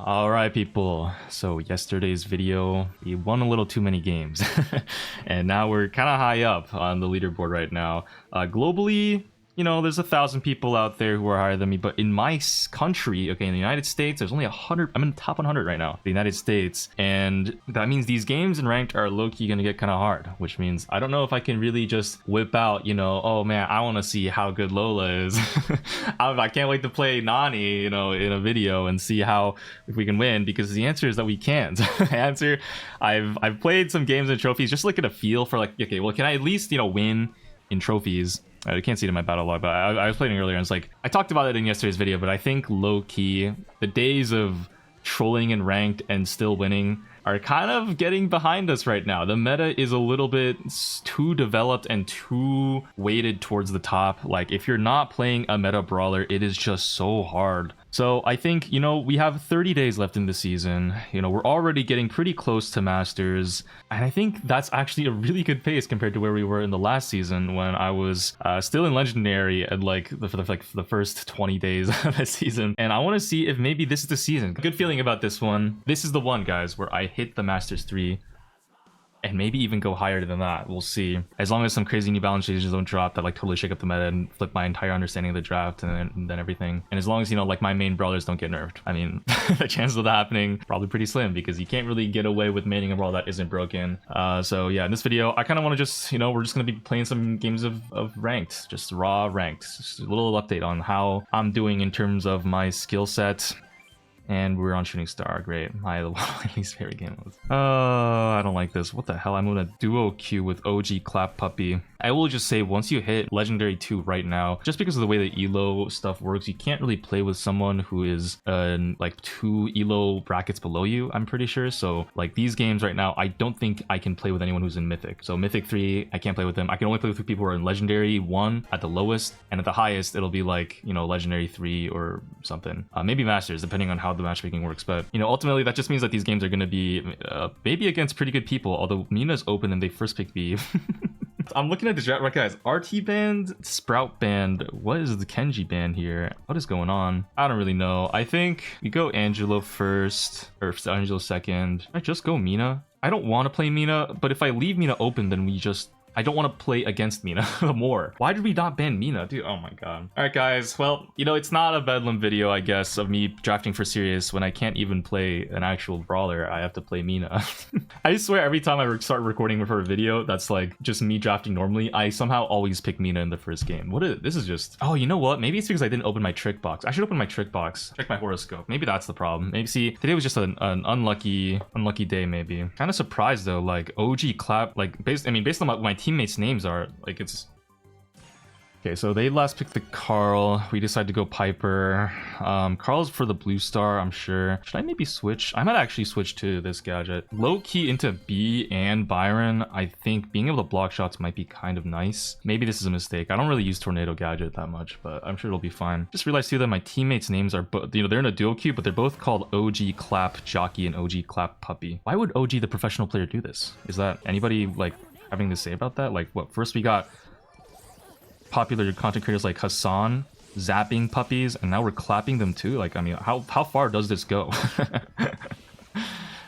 All right, people. So yesterday's video, we won a little too many games, and now we're kind of high up on the leaderboard right now. Globally, you know, there's 1,000 people out there who are higher than me, but in my country, okay, in the United States, there's only 100. I'm in the top 100 right now, the United States, and that means these games in ranked are low-key gonna get kind of hard, which means I don't know if I can really just whip out, you know, oh man, I want to see how good Lola is. I can't wait to play Nani, you know, in a video and see how if we can win, because the answer is that we can't. Answer, I've played some games and trophies just to get a feel for like, okay, well, can I at least, you know, win in trophies? I can't see it in my battle log, but I was playing earlier and it's like, I talked about it in yesterday's video, but I think low-key, the days of trolling in ranked and still winning are kind of getting behind us right now. The meta is a little bit too developed and too weighted towards the top. Like, if you're not playing a meta brawler, it is just so hard. So I think, you know, we have 30 days left in the season. You know, we're already getting pretty close to Masters. And I think that's actually a really good pace compared to where we were in the last season when I was still in Legendary and for the first 20 days of the season. And I want to see if maybe this is the season. Good feeling about this one. This is the one, guys, where I hit the Masters 3. And maybe even go higher than that. We'll see. As long as some crazy new balance changes don't drop that like totally shake up the meta and flip my entire understanding of the draft and then everything. And as long as, you know, like my main brawlers don't get nerfed. I mean, the chances of that happening probably pretty slim because you can't really get away with maining a brawl that isn't broken. So yeah, in this video, I kind of want to just, you know, we're just going to be playing some games of ranked, just raw ranked. Just a little update on how I'm doing in terms of my skill set. And we're on Shooting Star. Great. My least favorite game was. I don't like this. What the hell? I'm gonna duo queue with OG Clap Puppy. I will just say, once you hit Legendary 2 right now, just because of the way the ELO stuff works, you can't really play with someone who is like 2 ELO brackets below you, I'm pretty sure. So like these games right now, I don't think I can play with anyone who's in Mythic. So Mythic 3, I can't play with them. I can only play with people who are in Legendary 1 at the lowest, and at the highest, it'll be like, you know, Legendary 3 or something. Maybe Masters, depending on how the matchmaking works. But, you know, ultimately, that just means that these games are going to be maybe against pretty good people, although Mina's open and they first pick B. I'm looking at the draft right, guys. RT band, Sprout band. What is the Kenji band here? What is going on? I don't really know. I think we go Angelo first, or Angelo second. I just go Mina. I don't want to play Mina, but if I leave Mina open, then I don't want to play against Mina more. Why did we not ban Mina, dude? Oh my god. All right, guys. Well, you know, it's not a Bedlam video, I guess, of me drafting for serious when I can't even play an actual brawler. I have to play Mina. I swear every time I start recording for a video that's like just me drafting normally, I somehow always pick Mina in the first game. This is just... Oh, you know what? Maybe it's because I didn't open my trick box. I should open my trick box. Check my horoscope. Maybe that's the problem. Maybe, see, today was just an unlucky day, maybe. Kind of surprised though, like OG Clap, like based on what my teammates' names are, like it's okay. So they last picked the Carl. We decided to go Piper. Carl's for the blue star, I'm sure. Should I maybe switch? I might actually switch to this gadget. Low key into B and Byron. I think being able to block shots might be kind of nice. Maybe this is a mistake. I don't really use Tornado gadget that much, but I'm sure it'll be fine. Just realized too that my teammates' names are, you know, they're in a duo queue, but they're both called OG Clap Jockey and OG Clap Puppy. Why would OG the professional player do this? Is that anybody like having to say about that? Like, what, first we got popular content creators like Hassan zapping puppies, and now we're clapping them too? Like, I mean, how far does this go?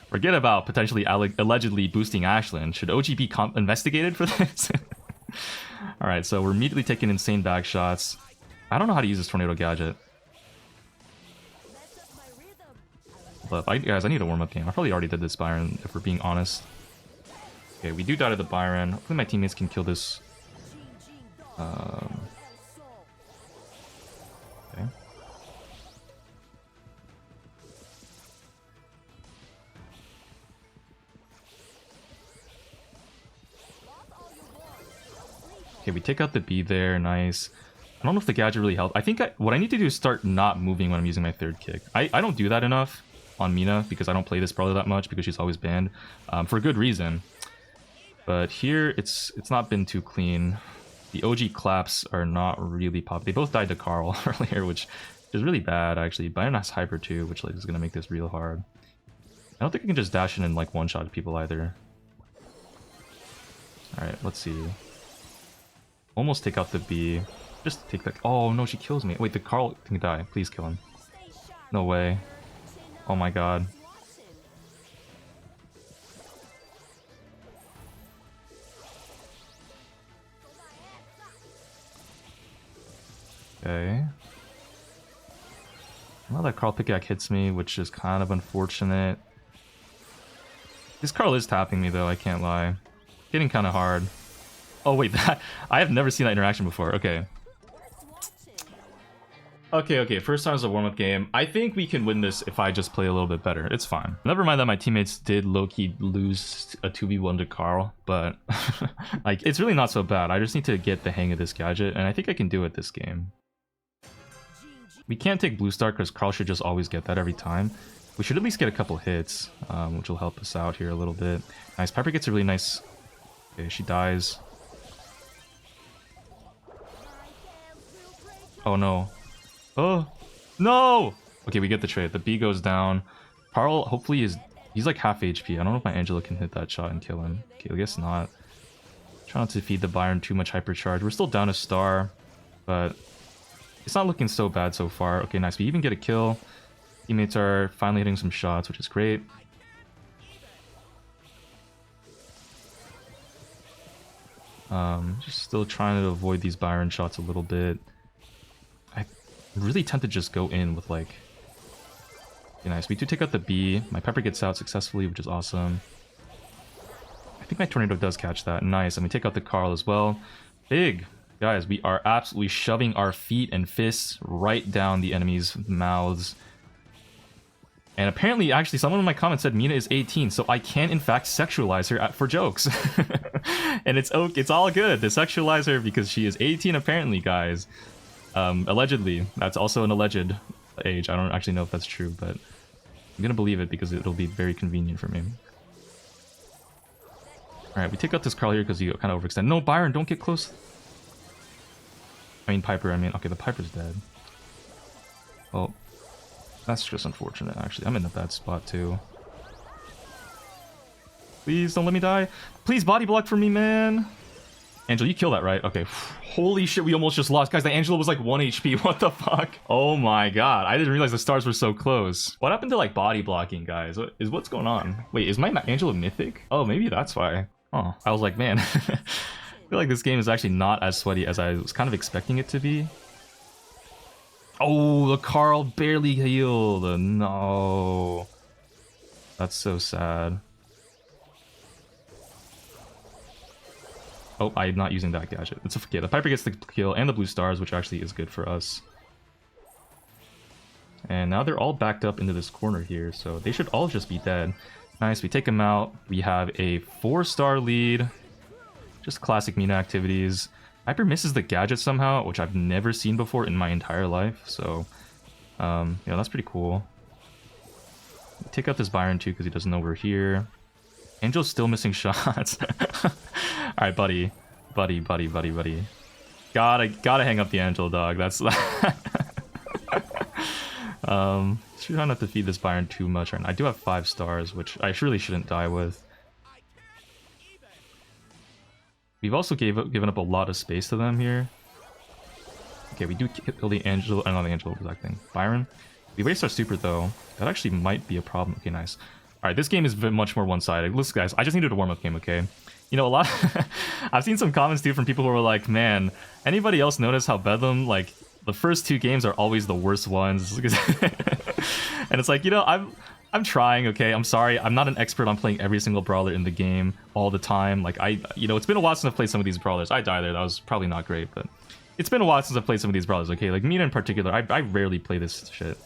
Forget about potentially allegedly boosting Ashlyn. Should OG be investigated for this? All right, so we're immediately taking insane back shots. I don't know how to use this tornado gadget, but guys, I need a warm-up game. I probably already did this Byron, if we're being honest. Okay, we do die to the Byron. Hopefully my teammates can kill this. Okay. Okay, we take out the B there. Nice. I don't know if the gadget really helped. I think what I need to do is start not moving when I'm using my third kick. I don't do that enough on Mina because I don't play this brawler that much because she's always banned. For a good reason. But here, it's not been too clean. The OG claps are not really pop. They both died to Carl earlier, which is really bad, actually. Byron has Hyper too, which like is going to make this real hard. I don't think I can just dash in and like one-shot people either. Alright, let's see. Almost take out the B. Just take that. Oh no, she kills me. Wait, the Carl can die. Please kill him. No way. Oh my god. Okay. Well, that Carl pickaxe hits me, which is kind of unfortunate. This Carl is tapping me though, I can't lie. Getting kind of hard. Oh wait, that I have never seen that interaction before. Okay. Okay, first time as a warm-up game. I think we can win this if I just play a little bit better. It's fine. Never mind that my teammates did low-key lose a 2v1 to Carl, but like it's really not so bad. I just need to get the hang of this gadget, and I think I can do it this game. We can't take blue star because Carl should just always get that every time. We should at least get a couple hits, which will help us out here a little bit. Nice. Piper gets a really nice... Okay, she dies. Oh no. Oh no! Okay, we get the trade. The B goes down. Carl hopefully he's like half HP. I don't know if my Angela can hit that shot and kill him. Okay, I guess not. Try not to feed the Byron too much hypercharge. We're still down a star, but it's not looking so bad so far. Okay, nice. We even get a kill. Teammates are finally hitting some shots, which is great. Just still trying to avoid these Byron shots a little bit. I really tend to just go in with like... Okay, nice. We do take out the B. My Pepper gets out successfully, which is awesome. I think my Tornado does catch that. Nice. And we take out the Carl as well. Big. Guys, we are absolutely shoving our feet and fists right down the enemy's mouths. And apparently, actually, someone in my comments said Mina is 18, so I can, in fact, sexualize her for jokes. And it's all good to sexualize her because she is 18, apparently, guys. Allegedly. That's also an alleged age. I don't actually know if that's true, but I'm gonna believe it because it'll be very convenient for me. Alright, we take out this Carl here because he kind of overextended. No, Byron, don't get close. I mean, Piper, okay, the Piper's dead. Well, that's just unfortunate, actually. I'm in a bad spot, too. Please, don't let me die. Please, body block for me, man. Angela, you kill that, right? Okay. Holy shit, we almost just lost. Guys, the Angela was like 1 HP. What the fuck? Oh my god. I didn't realize the stars were so close. What happened to, like, body blocking, guys? What's going on? Wait, is my Angela mythic? Oh, maybe that's why. Oh, I was like, man. I feel like this game is actually not as sweaty as I was kind of expecting it to be. Oh, the Carl barely healed. No. That's so sad. Oh, I'm not using that gadget. It's okay. The Piper gets the kill and the blue stars, which actually is good for us. And now they're all backed up into this corner here, so they should all just be dead. Nice, we take them out. We have a 4-star lead. Just classic Mina activities. Piper misses the gadget somehow, which I've never seen before in my entire life, so... yeah, that's pretty cool. Take out this Byron too, because he doesn't know we're here. Angel's still missing shots. Alright, buddy. Buddy. Gotta hang up the Angel, dog. That's... try not to feed this Byron too much. Right now. I do have 5 stars, which I surely shouldn't die with. We've also given up a lot of space to them here. Okay, we do kill the Angel... not the Angel, exact thing. Byron. We waste our super, though. That actually might be a problem. Okay, nice. Alright, this game is much more one-sided. Listen, guys, I just needed a warm-up game, okay? You know, a lot... I've seen some comments, too, from people who were like, man, anybody else notice how Bedlam, like, the first 2 games are always the worst ones? And it's like, you know, I'm trying, okay? I'm sorry. I'm not an expert on playing every single brawler in the game all the time. Like, you know, it's been a while since I've played some of these brawlers. I died there. That was probably not great, but... It's been a while since I've played some of these brawlers, okay? Like, Mina in particular, I rarely play this shit.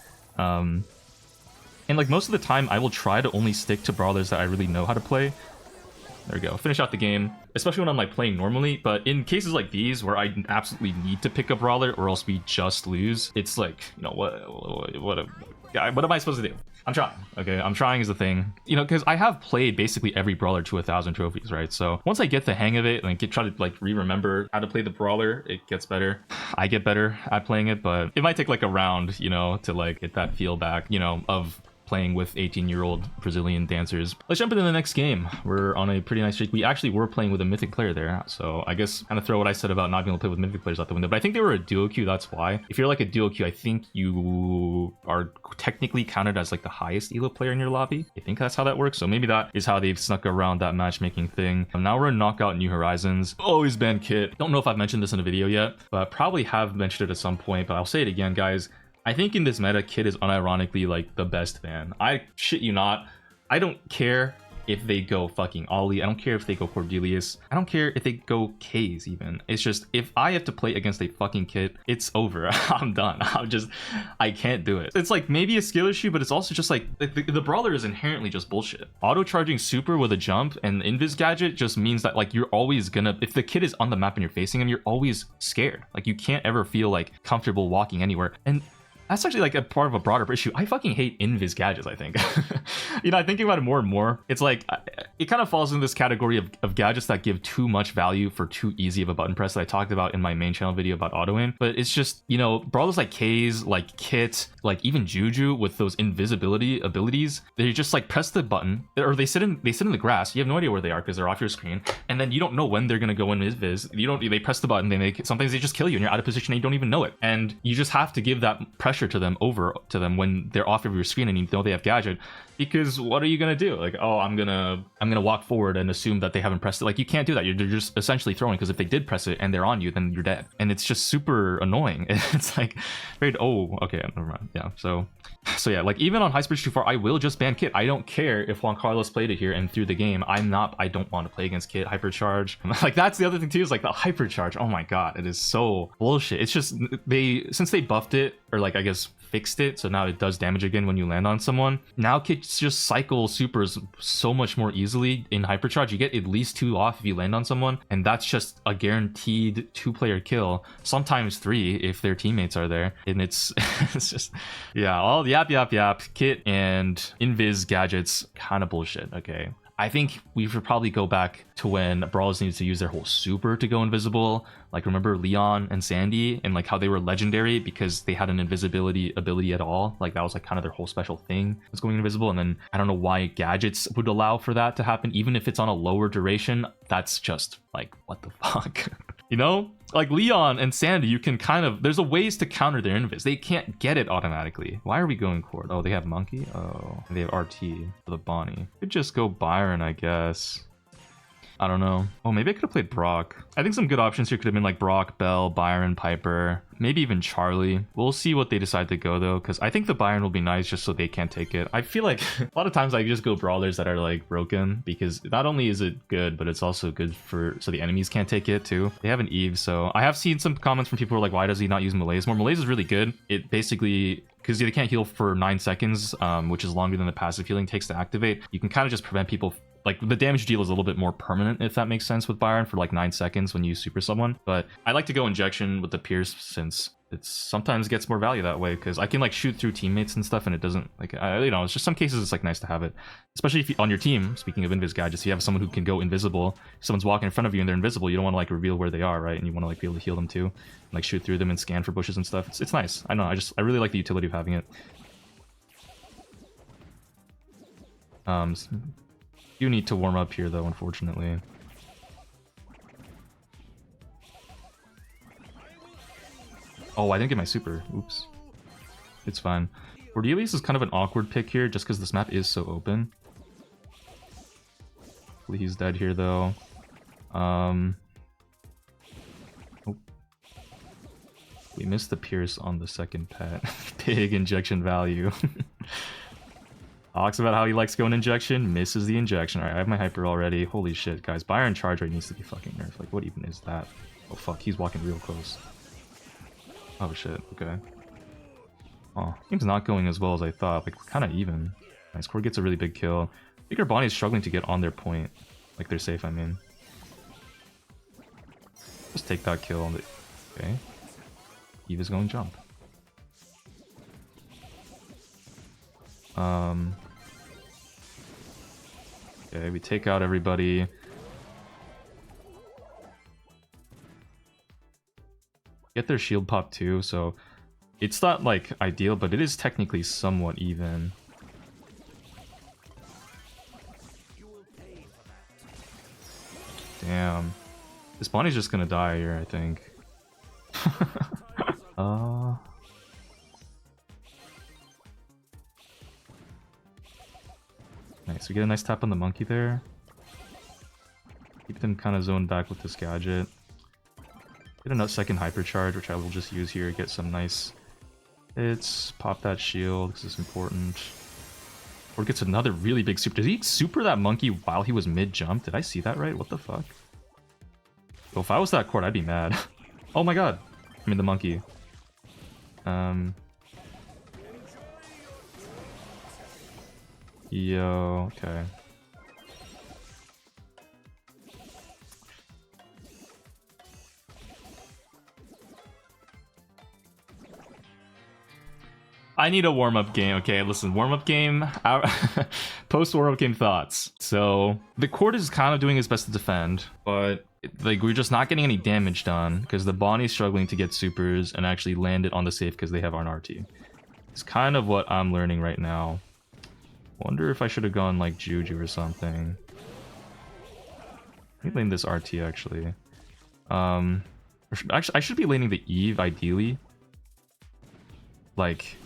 And like most of the time, I will try to only stick to brawlers that I really know how to play. There we go. Finish out the game, especially when I'm like playing normally. But in cases like these, where I absolutely need to pick a brawler, or else we just lose, it's like, you know, what am I supposed to do? I'm trying. Okay, I'm trying is the thing. You know, because I have played basically every brawler to 1,000 trophies, right? So once I get the hang of it and try to like remember how to play the brawler, it gets better. I get better at playing it, but it might take like a round, you know, to like get that feel back, you know, of playing with 18-year-old Brazilian dancers. Let's jump into the next game. We're on a pretty nice streak. We actually were playing with a mythic player there, so I guess kind of throw what I said about not being able to play with mythic players out the window, but I think they were a duo queue, that's why. If you're like a duo queue, I think you are technically counted as like the highest elo player in your lobby. I think that's how that works, so maybe that is how they've snuck around that matchmaking thing. Now we're in Knockout New Horizons. Always ban Kit. Don't know if I've mentioned this in a video yet, but probably have mentioned it at some point, but I'll say it again, guys. I think in this meta, Kit is unironically like the best ban. I shit you not. I don't care if they go fucking Ollie. I don't care if they go Cordelius. I don't care if they go K's even. It's just, if I have to play against a fucking Kit, it's over. I'm done. I can't do it. It's like maybe a skill issue, but it's also just like, the brawler is inherently just bullshit. Auto charging super with a jump and invis gadget just means that like you're always gonna, if the Kit is on the map and you're facing him, you're always scared. Like you can't ever feel like comfortable walking anywhere. And that's actually like a part of a broader issue. I fucking hate invis gadgets, I think. You know, I'm thinking about it more and more. It's like, it kind of falls in this category of gadgets that give too much value for too easy of a button press that I talked about in my main channel video about auto-aim. But it's just, you know, brawlers like K's, like Kit, like even Juju with those invisibility abilities, they just like press the button, or they sit in the grass. You have no idea where they are because they're off your screen. And then you don't know when they're gonna go in invis. They press the button, sometimes they just kill you and you're out of position and you don't even know it. And you just have to give that pressure to them when they're off of your screen and you know they have gadget, because what are you gonna do? Like, oh, I'm gonna walk forward and assume that they haven't pressed it. Like, you can't do that. You're just essentially throwing, because if they did press it and they're on you, then you're dead. And it's just super annoying. It's like okay, never mind. Yeah, so yeah, like even on Heist Bridge too far, I will just ban Kit. I don't care if Juan Carlos played it here and through the game. I don't want to play against Kit. Hypercharge, like that's the other thing too, is like the hypercharge. Oh my god, it is so bullshit. It's just since they buffed it, or like I guess fixed it, so now it does damage again when you land on someone. Now Kits just cycle supers so much more easily in hypercharge. You get at least 2 off if you land on someone, and that's just a guaranteed 2-player kill, sometimes 3 if their teammates are there. And it's it's just, yeah, all yap Kit and invis gadgets, kind of bullshit. Okay, I think we should probably go back to when brawlers needed to use their whole super to go invisible. Like, remember Leon and Sandy, and like how they were legendary because they had an invisibility ability at all. Like that was like kind of their whole special thing, was going invisible. And then I don't know why gadgets would allow for that to happen, even if it's on a lower duration. That's just like, what the fuck? You know, like Leon and Sandy, you can kind of, there's a ways to counter their invis. They can't get it automatically. Why are we going Cord? Oh, they have Monkey? Oh, they have RT for the Bonnie. Could just go Byron, I guess. I don't know. Oh, maybe I could have played Brock. I think some good options here could have been like Brock, Bell, Byron, Piper, maybe even Charlie. We'll see what they decide to go though, because I think the Byron will be nice just so they can't take it. I feel like a lot of times I just go brawlers that are like broken, because not only is it good, but it's also good so the enemies can't take it too. They have an Eve, so I have seen some comments from people who are like, why does he not use Malaise more? Malaise is really good. It basically, because they can't heal for 9 seconds, which is longer than the passive healing takes to activate, you can kind of just prevent people. Like, the damage deal is a little bit more permanent, if that makes sense, with Byron for like 9 seconds when you super someone. But I like to go injection with the Pierce, since it sometimes gets more value that way, because I can like shoot through teammates and stuff, and it doesn't, like, you know, it's just some cases it's like nice to have it, especially if you, on your team, speaking of invis gadgets, you have someone who can go invisible. If someone's walking in front of you and they're invisible, you don't want to like reveal where they are, right? And you want to like be able to heal them too, and, like shoot through them and scan for bushes and stuff. It's nice. I know, I really like the utility of having it. You need to warm up here though, unfortunately. Oh, I didn't get my super. Oops. It's fine. Cordelius is kind of an awkward pick here, just because this map is so open. Hopefully he's dead here though. Oh. We missed the Pierce on the second pet. Big injection value. Talks about how he likes going injection, misses the injection. Alright, I have my hyper already. Holy shit, guys. Byron charge rate needs to be fucking nerfed. Like, what even is that? Oh fuck, he's walking real close. Oh shit, okay. Oh, game's not going as well as I thought. Like, we're kind of even. Nice, Cord gets a really big kill. I think our Bonnie's struggling to get on their point. Like, they're safe, I mean. Just take that kill. Okay. Eve is going jump. Okay, we take out everybody. Get their shield pop too, so it's not like ideal, but it is technically somewhat even. Damn. This Bonnie's just gonna die here, I think. Nice, we get a nice tap on the monkey there. Keep them kind of zoned back with this gadget. Get another second hypercharge, which I will just use here, get some nice hits. Pop that shield, because it's important. Or gets another really big super. Did he super that monkey while he was mid-jump? Did I see that right? What the fuck? Well, if I was that court, I'd be mad. Oh my god. I mean, the monkey. Yo, okay. I need a warm-up game. Okay, listen, warm-up game. Post-warm-up game thoughts. So, the court is kind of doing its best to defend, but like we're just not getting any damage done because the Bonnie's struggling to get supers and actually land it on the safe because they have an RT. It's kind of what I'm learning right now. Wonder if I should have gone like Juju or something. Let me lane this RT actually. Actually, I should be laning the Eve ideally. Like,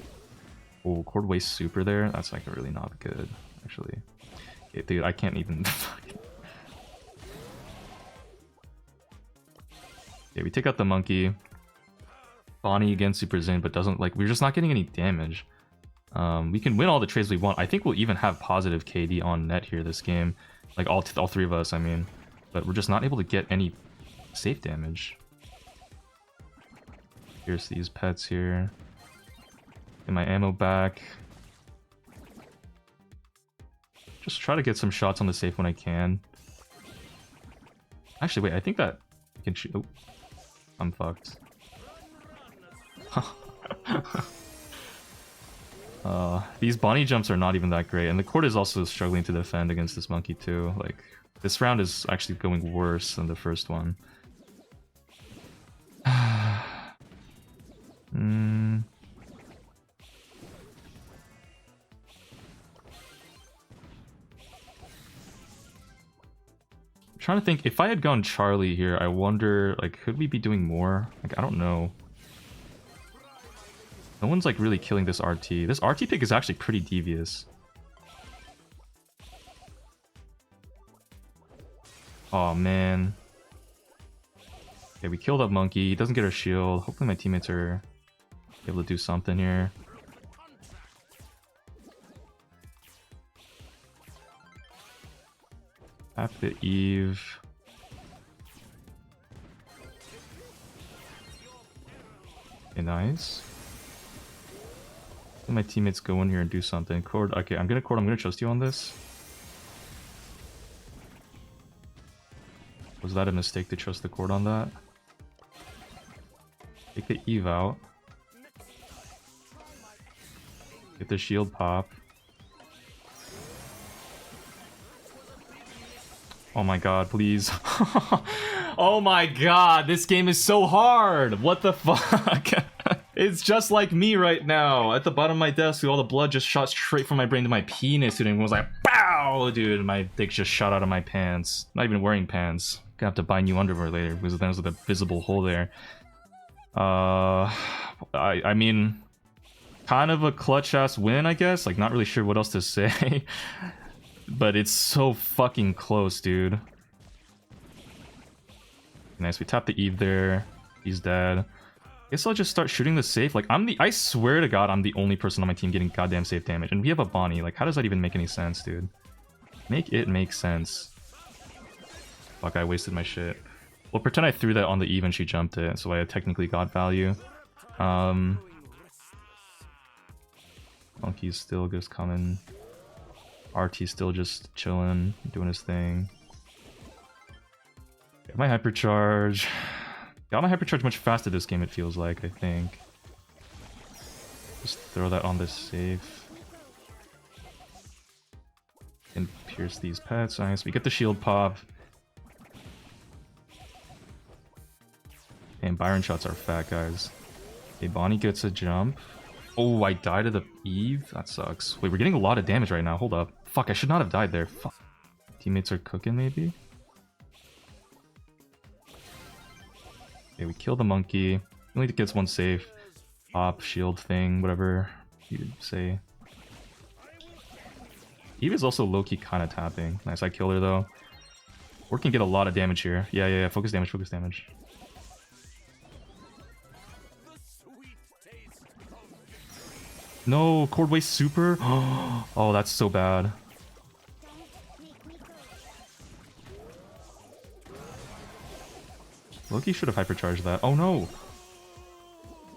oh, Cord waste super there. That's like really not good, actually. Okay, dude, I can't even. Okay, we take out the monkey. Bonnie again supers in, but doesn't like. We're just not getting any damage. We can win all the trades we want. I think we'll even have positive KD on net here this game. Like all three of us, I mean. But we're just not able to get any safe damage. Here's these pets here. Get my ammo back. Just try to get some shots on the safe when I can. Actually, wait, I think that I can shoot. Oh, I'm fucked. These Bonnie jumps are not even that great, and the court is also struggling to defend against this monkey too. Like, this round is actually going worse than the first one. I'm trying to think, if I had gone Charlie here, I wonder, like, could we be doing more? Like, I don't know. No one's like really killing this RT. This RT pick is actually pretty devious. Oh man. Okay, we killed that monkey. He doesn't get our shield. Hopefully my teammates are able to do something here. Tap the Eve. Okay, nice. Let my teammates go in here and do something. Cord, okay, I'm gonna trust you on this. Was that a mistake to trust the Cord on that? Take the Eve out. Get the shield pop. Oh my god, please. Oh my god, this game is so hard! What the fuck? It's just like me right now. At the bottom of my desk, all the blood just shot straight from my brain to my penis, dude, and was like, BOW! Dude, my dick just shot out of my pants. I'm not even wearing pants. Gonna have to buy new underwear later, because there's a visible hole there. I mean, kind of a clutch-ass win, I guess. Like, not really sure what else to say. But it's so fucking close, dude. Nice, we tapped the Eve there. He's dead. Guess I'll just start shooting the safe. Like, I swear to god I'm the only person on my team getting goddamn safe damage. And we have a Bonnie. Like, how does that even make any sense, dude? Make it make sense. Fuck, I wasted my shit. Well, pretend I threw that on the Eve and she jumped it, so I technically got value. Monkey's still just coming. RT's still just chilling, doing his thing. Got my hypercharge. Got my hypercharge much faster this game, it feels like, I think. Just throw that on this safe. And pierce these pets. Nice. We get the shield pop. And Byron shots are fat, guys. Okay, Bonnie gets a jump. Oh, I died to the Eve? That sucks. Wait, we're getting a lot of damage right now. Hold up. Fuck, I should not have died there. Fuck. Teammates are cooking, maybe? Okay, we kill the monkey. Only gets one safe. Pop, shield thing, whatever you'd say. Eve is also low-key kind of tapping. Nice, I killed her though. Or can get a lot of damage here. Yeah. Focus damage, focus damage. No, Cordway super. Oh, that's so bad. Loki should have hypercharged that. Oh no.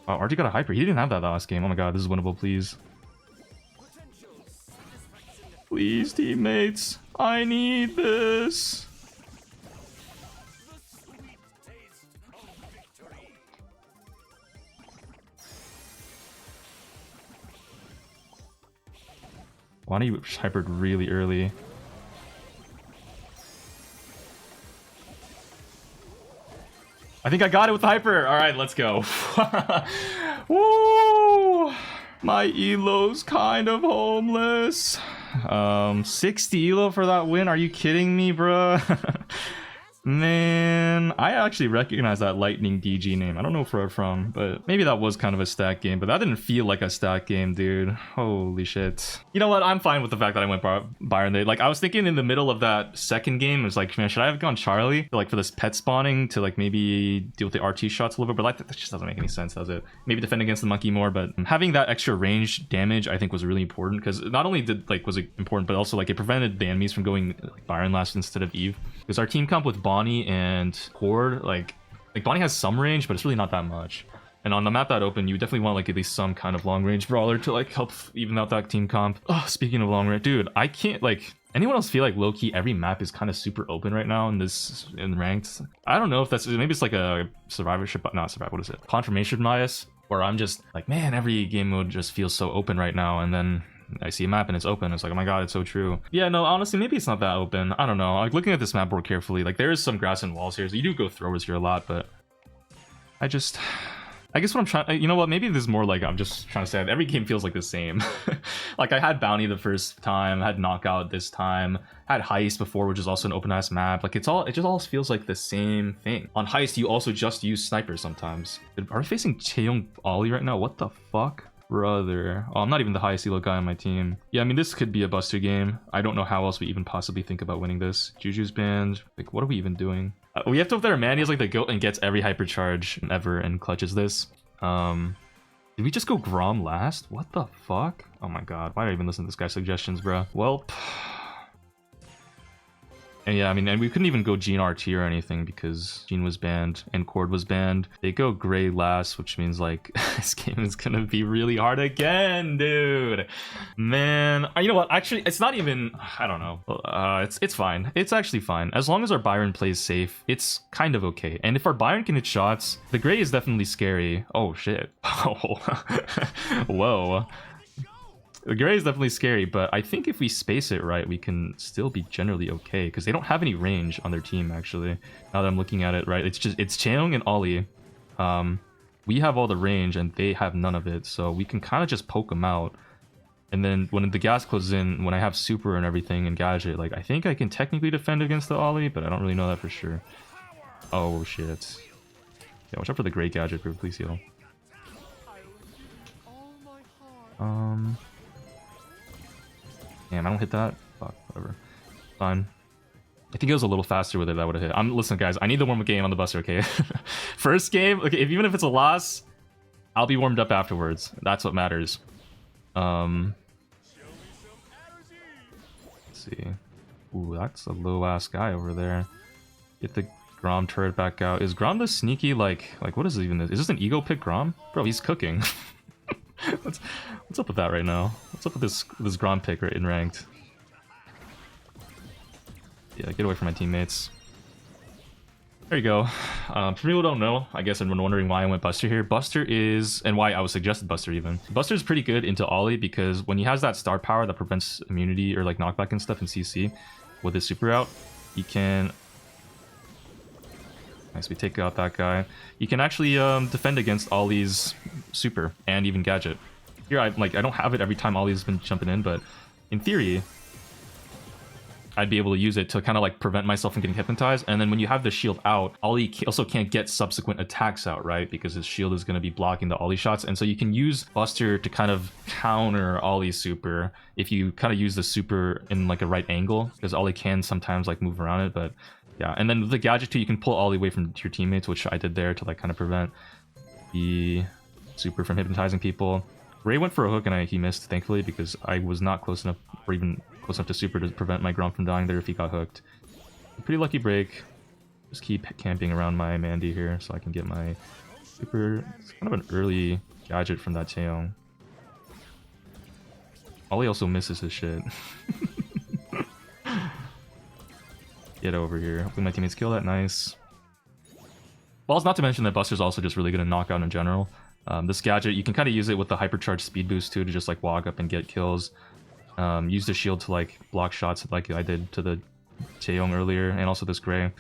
Oh, RG got a hyper. He didn't have that last game. Oh my god, this is winnable, please. Please, teammates. I need this. Wani hypered really early. I think I got it with the hyper. All right, let's go. Woo! My elo's kind of homeless. 60 elo for that win. Are you kidding me, bruh? Man, I actually recognize that Lightning DG name. I don't know where from, but maybe that was kind of a stack game, but that didn't feel like a stack game, dude. Holy shit. You know what? I'm fine with the fact that I went Byron there. Like, I was thinking in the middle of that second game, it was like, man, should I have gone Charlie? Like, for this pet spawning to, like, maybe deal with the RT shots a little bit, but like, that just doesn't make any sense, does it? Maybe defend against the monkey more, but having that extra range damage, I think, was really important, because not only was it important, but also, like, it prevented the enemies from going like, Byron last instead of Eve. Because our team comp with Bonnie and Cord, like Bonnie has some range, but it's really not that much. And on the map that open, you definitely want like at least some kind of long range brawler to like help even out that team comp. Oh, speaking of long range, dude, I can't like anyone else feel like low-key every map is kind of super open right now in ranked. I don't know if that's maybe it's like a survivorship, but not survival. What is it? Confirmation bias, where I'm just like, man, every game mode just feels so open right now, and then I see a map and it's open. It's like, oh my god, it's so true. Yeah, no, honestly, maybe it's not that open. I don't know. Like, looking at this map more carefully, like, there is some grass and walls here, so you do go throwers here a lot, but I guess what I'm trying, you know what, maybe this is more like I'm just trying to say that every game feels like the same. Like, I had Bounty the first time, had Knockout this time, had Heist before, which is also an open-ass map. Like, it just all feels like the same thing. On Heist, you also just use snipers sometimes. Are we facing Chaeyoung Ollie right now? What the fuck? Brother. Oh, I'm not even the highest elo guy on my team. Yeah, I mean, this could be a buster game. I don't know how else we even possibly think about winning this. Juju's banned. Like, what are we even doing? We have to hope that our man is like the goat and gets every hypercharge ever and clutches this. Did we just go Grom last? What the fuck? Oh my god, why did I even listen to this guy's suggestions, bro? Well, and yeah, I mean, and we couldn't even go Gene RT or anything because Gene was banned and Cord was banned. They go Gray last, which means like this game is gonna be really hard again, dude. Man, you know what? Actually, it's not even. I don't know. It's fine. It's actually fine as long as our Byron plays safe. It's kind of okay. And if our Byron can hit shots, the Gray is definitely scary. Oh shit. Oh, whoa. The Gray is definitely scary, but I think if we space it right, we can still be generally okay, because they don't have any range on their team, actually. Now that I'm looking at it, right? It's Chaeyoung and Ollie. We have all the range, and they have none of it, so we can kind of just poke them out. And then when the gas closes in, when I have super and everything and gadget, like, I think I can technically defend against the Ollie, but I don't really know that for sure. Oh, shit. Yeah, watch out for the Gray gadget, bro. Please heal. Damn, I don't hit that. Fuck, whatever. Fine. I think it was a little faster with it. That would have hit. Listen, guys. I need the warm-up game on the buster. Okay. First game. Okay. Even if it's a loss, I'll be warmed up afterwards. That's what matters. Let's see. Ooh, that's a low-ass guy over there. Get the Grom turret back out. Is Grom the sneaky like what is even this? Is this an ego pick Grom? Bro, he's cooking. What's up with that right now? What's up with this Grom pick right in ranked? Yeah, get away from my teammates. There you go. For people who don't know, I guess I'm wondering why I went Buster here. Buster is, and why I was suggested Buster even. Buster's pretty good into Ollie because when he has that star power that prevents immunity or like knockback and stuff in CC with his super out, he can. Nice, we take out that guy. You can actually defend against Ollie's super and even gadget. Here, I don't have it every time Ollie's been jumping in, but in theory, I'd be able to use it to kind of like prevent myself from getting hypnotized. And then when you have the shield out, Ollie also can't get subsequent attacks out, right? Because his shield is going to be blocking the Ollie shots. And so you can use Buster to kind of counter Ollie's super if you kind of use the super in like a right angle, because Ollie can sometimes like move around it. But yeah, and then with the gadget too, you can pull Ollie away from your teammates, which I did there to like kind of prevent the super from hypnotizing people. Ray went for a hook and he missed, thankfully, because I was not close enough, or even close enough to super to prevent my Grom from dying there if he got hooked. Pretty lucky break. Just keep camping around my Mandy here so I can get my super. It's kind of an early gadget from that Taeyong. Ollie also misses his shit. Get over here. Hopefully my teammates kill that. Nice. Well, it's not to mention that Buster's also just really good at knockout in general. This gadget, you can kind of use it with the hypercharged speed boost too to just like walk up and get kills. Use the shield to like block shots like I did to the Taeyong earlier, and also this Gray.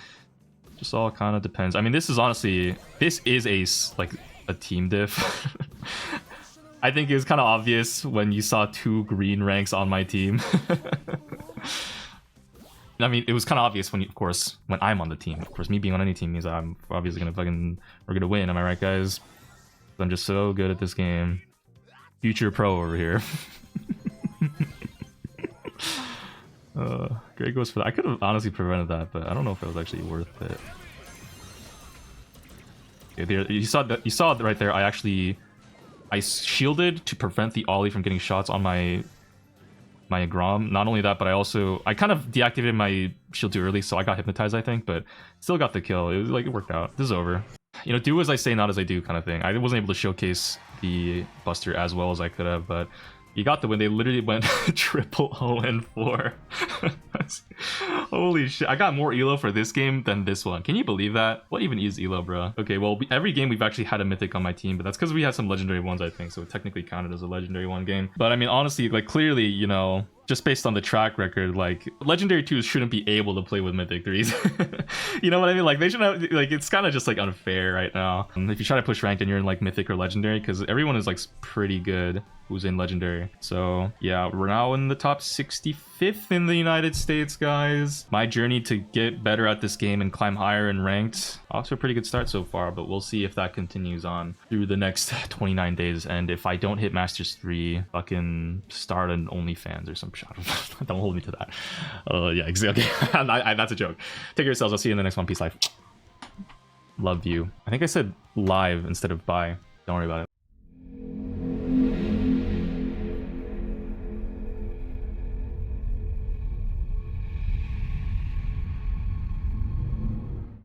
Just all kind of depends. I mean, this is honestly, this is a team diff. I think it was kind of obvious when you saw 2 green ranks on my team. I mean, it was kind of obvious when, of course, when I'm on the team. Of course, me being on any team means I'm obviously we're gonna win. Am I right, guys? I'm just so good at this game. Future pro over here. Great goes for that. I could have honestly prevented that, but I don't know if it was actually worth it. Okay, there, you saw it right there. I shielded to prevent the Ollie from getting shots on my Grom. Not only that, but I kind of deactivated my shield too early, so I got hypnotized, I think, but still got the kill. It was like, it worked out. This is over. You know, do as I say, not as I do kind of thing. I wasn't able to showcase the Buster as well as I could have, but you got the win. They literally went triple 0-4. Holy shit. I got more elo for this game than this one. Can you believe that? What even is elo, bro? Okay, well, every game we've actually had a mythic on my team, but that's because we had some legendary ones, I think, so it technically counted as a legendary 1 game. But I mean, honestly, like, clearly, you know, just based on the track record, like, legendary 2s shouldn't be able to play with mythic 3s. You know what I mean? Like, they should have, like, it's kind of just like unfair right now. If you try to push ranked and you're in like mythic or legendary, because everyone is like pretty good who's in legendary. So yeah, we're now in the top 65th in the United States, guys. My journey to get better at this game and climb higher in ranked, off to a pretty good start so far, but we'll see if that continues on through the next 29 days. And if I don't hit Masters 3, fucking start an OnlyFans or some shit. Don't hold me to that. Yeah, exactly. That's a joke. Take care of yourselves. I'll see you in the next one. Peace, life. Love you. I think I said live instead of bye. Don't worry about it.